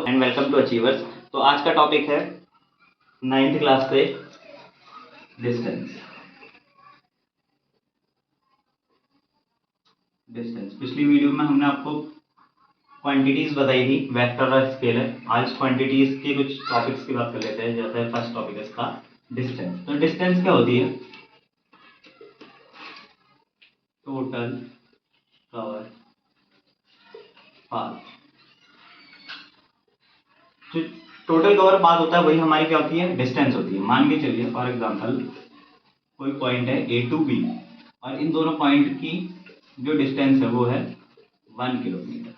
And welcome to achievers. तो आज का टॉपिक है 9th क्लास से डिस्टेंस। पिछली वीडियो में हमने आपको क्वांटिटीज बताई थी, वेक्टर और स्केलर। आज क्वांटिटीज के कुछ टॉपिक्स की बात कर लेते हैं। जैसे फर्स्ट टॉपिक है इसका डिस्टेंस। तो डिस्टेंस क्या होती है? Total cover path. जो टोटल कवर पाथ होता है वही हमारी क्या होती है? डिस्टेंस होती है। मान के चलिए फॉर एग्जांपल कोई पॉइंट है ए टू बी और इन दोनों पॉइंट की जो डिस्टेंस है वो है 1 किलोमीटर।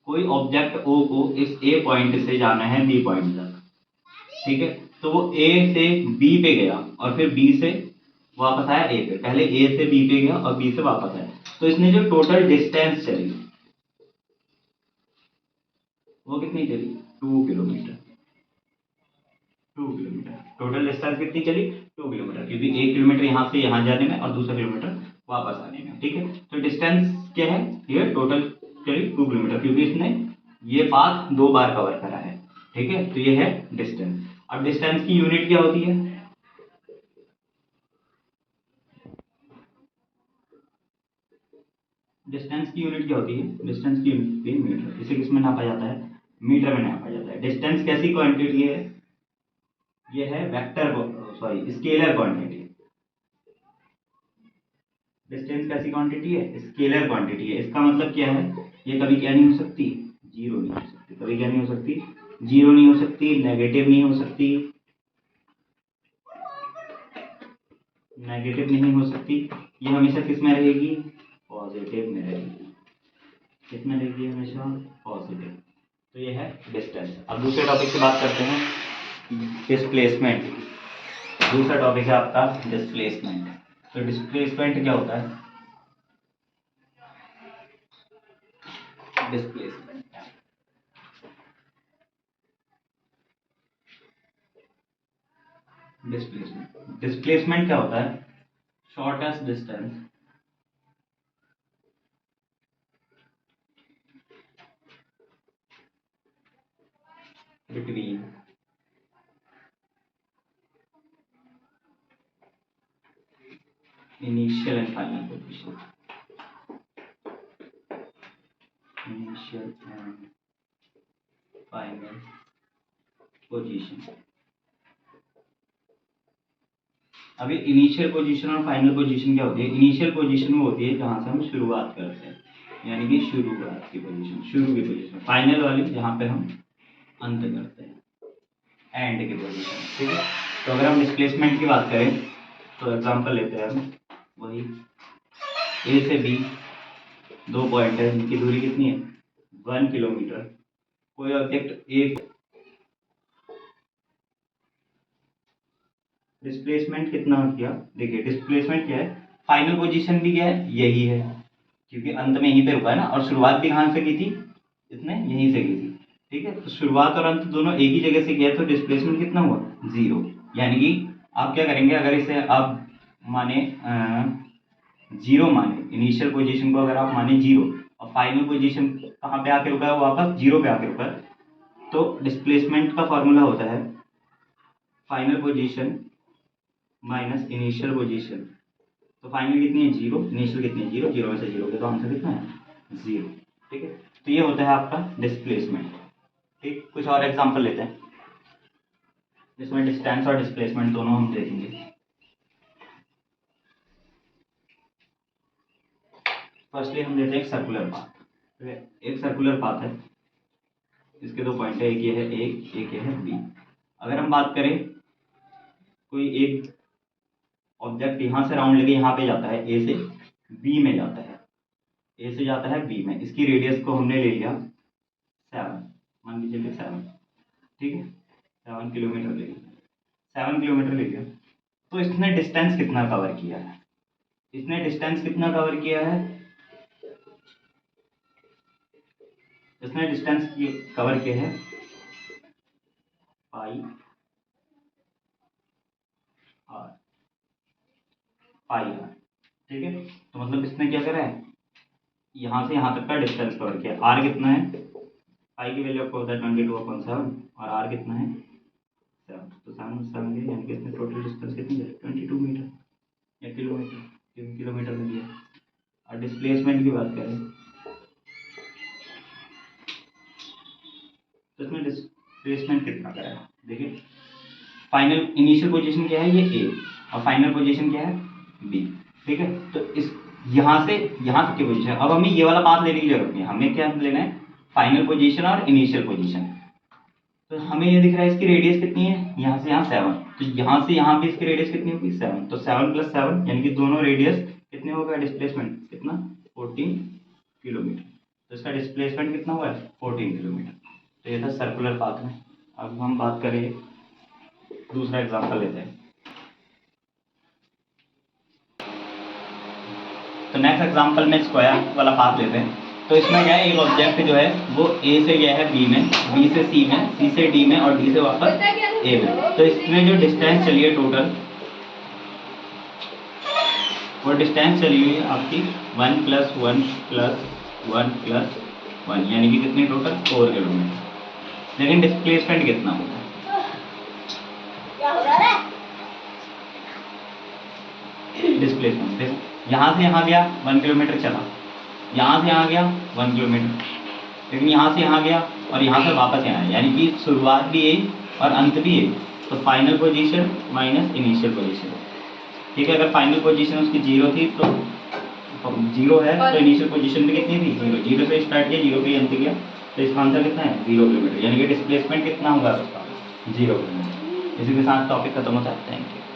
कोई ऑब्जेक्ट ओ को इस ए पॉइंट से जाना है बी पॉइंट तक, ठीक है। तो वो ए से बी पे गया और फिर बी से वापस आया ए पे। पहले ए से बी पे गया और बी से वापस आया। तो इसने जो टोटल डिस्टेंस चली वो कितनी चली? 2 किलोमीटर। 2 किलोमीटर टोटल डिस्टेंस कितनी चली? 2 किलोमीटर, क्योंकि 1 किलोमीटर यहाँ से यहाँ जाने में और दूसरा किलोमीटर वापस आने में, ठीक है। तो डिस्टेंस क्या है? ये टोटल चली 2 किलोमीटर, क्योंकि इसने ये पाथ 2 बार कवर करा है, ठीक है। तो ये है डिस्टेंस। अब डिस्टेंस की यूनिट क्या होती है? डिस्टेंस की यूनिट क्या होती है? डिस्टेंस की यूनिट होती है मीटर। इसे किस में नापा जाता है? मीटर में नापा जाता है। डिस्टेंस कैसी क्वांटिटी है? ये है vector, sorry scalar quantity. Distance कैसी क्वांटिटी है? स्केलर क्वांटिटी है। इसका मतलब क्या है? ये कभी क्या नहीं हो सकती? जीरो नहीं हो सकती। कभी क्या नहीं हो सकती? जीरो नहीं हो सकती, नेगेटिव नहीं हो सकती, नेगेटिव नहीं हो सकती। ये हमेशा किस में रहेगी? पॉजिटिव में रहेगी। किस में रहेगी? हमेशा पॉजिटिव। तो ये है डिस्टेंस। अब दूसरे टॉपिक की बात करते हैं, डिस्प्लेसमेंट। दूसरा टॉपिक है आपका डिस्प्लेसमेंट। तो डिस्प्लेसमेंट क्या होता है? डिस्प्लेसमेंट डिस्प्लेसमेंट डिस्प्लेसमेंट क्या होता है? Shortest distance between initial and final position. Initial and final position. अभी इनिशियल पोजीशन और फाइनल पोजीशन क्या होती है? इनिशियल पोजीशन वो होती है जहां से हम शुरुआत करते हैं, यानी कि शुरुआत की पोजीशन, शुरू की पोजीशन। फाइनल वाली जहां पे हम अंत करते हैं, एंड की पोजीशन, ठीक है। तो अगर हम डिस्प्लेसमेंट की बात करें तो एग्जांपल लेते हैं हम, वही ए से बी 2 पॉइंट है, इनकी दूरी कितनी है? 1 किलोमीटर। कोई ऑब्जेक्ट एक डिस्प्लेसमेंट कितना किया? देखिए डिस्प्लेसमेंट क्या है? फाइनल पोजीशन भी क्या है? यही है, क्योंकि अंत में यहीं पे रुका है ना। और शुरुआत भी कहाँ से की थी? इसने यहीं से की थी, ठीक है। तो शुरुआत और अंत दोनों एक ही जगह से किया, तो डिस्प्लेसमेंट कितना हुआ? 0। यानी कि आप क्या करेंगे, अगर इसे आप माने 0 माने, इनिशियल पोजीशन को अगर आप माने 0 और फाइनल पोजीशन कहाँ पे आके रुका है? वापस 0 पे आके रुका है। तो डिस्प्लेसमेंट का फॉर्मूला होता है final position minus initial position. तो फाइनल कितनी है? 0। इनिशियल कितनी है? 0। 0 में से 0 के तो आंसर कितना है? 0, ठीक है। तो ये होता है आपका डिस्प्लेसमेंट, ठीक। कुछ और एग्जांपल लेते हैं जिसमें डिस्टेंस और डिस्प्लेसमेंट दोनों हम देखेंगे। फर्स्टली हम लेते हैं एक सर्कुलर पाथ, ठीक है। एक सर्कुलर पाथ है, इसके 2 पॉइंट है, एक ये है ए, एक ये है बी। अगर हम बात करें कोई एक ऑब्जेक्ट यहाँ से राउंड लेके यहाँ पे जाता है, ए से बी में जाता है, ए से जाता है बी में। इसकी रेडियस को हमने ले लिया 7, मान लीजिए 7, ठीक है। 7 किलोमीटर ले लिया, 7 किलोमीटर ले लिया। तो इसने डिस्टेंस कितना कवर किया है? इसने डिस्टेंस कितना कवर किया है? इसने डिस्टेंस कवर किया है पाई आर, पाई आर, ठीक है। तो मतलब इसने क्या करा है? यहाँ से यहाँ तक का डिस्टेंस कवर किया। आर कितना है? फाई की वैल्यू आपको होता है 22/7 और आर कितना है 7, तो 7 गए, यानी कि इसमें टोटल डिस्टेंस कितनी है 22 मीटर या किलोमीटर, क्योंकि किलोमीटर में दिया। और डिस्प्लेसमेंट की बात करें तो इसमें डिस्प्लेसमेंट कितना करेगा, देखिए फाइनल इनिशियल पोजीशन क्या है ये ए और फाइनल पोजीशन क्या है बी, ठीक है। तो इस यहाँ से यहाँ तक की पोजीशन, अब हमें ये वाला पाथ लेने की जरूरत नहीं है, हमें क्या लेना है फाइनल पोजीशन और इनिशियल पोजीशन। तो हमें ये दिख रहा है इसकी रेडियस कितनी है, यहाँ से यहाँ 7, तो यहाँ से यहाँ भी इसकी रेडियस कितनी होगी 7, तो 7 + 7 यानी कि दोनों रेडियस कितने होगा, डिस्प्लेसमेंट कितना 14 किलोमीटर। तो इसका डिस्प्लेसमेंट कितना हुआ है 14 किलोमीटर। तो ये था सर्कुलर पाथ में। अब हम बात करें दूसरा एग्जांपल लेते हैं। तो नेक्स्ट एग्जांपल में स्क्वायर वाला पाथ लेते हैं। तो इसमें क्या है, एक ऑब्जेक्ट जो है वो ए से गया है बी में, बी से सी में, सी से डी में और डी से वापस ए में। तो इसमें जो डिस्टेंस चली है टोटल, वो डिस्टेंस चली हुई है आपकी 1 + 1 + 1 + 1 यानी कि कितनी टोटल 4 किलोमीटर। लेकिन डिस्प्लेसमेंट कितना होगा, डिस्प्लेसमेंट देखो यहाँ से यहाँ गया 1 किलोमीटर चला, यहाँ से यहाँ गया 1 किलोमीटर, लेकिन यहाँ से यहाँ गया और यहाँ से वापस यहाँ आया, यानी कि शुरुआत भी यही और अंत भी यही। तो final position minus initial position, ठीक है। अगर फाइनल पोजीशन उसकी 0 थी तो 0 है, तो इनिशियल पोजीशन भी कितनी थी 0, 0 से स्टार्ट किया 0 पे अंत किया, तो इसका आंसर कितना है 0 किलोमीटर, यानी कि डिस्प्लेसमेंट कितना होगा उसका 0 किलोमीटर। इसी के साथ टॉपिक खत्म होता है। Thank you.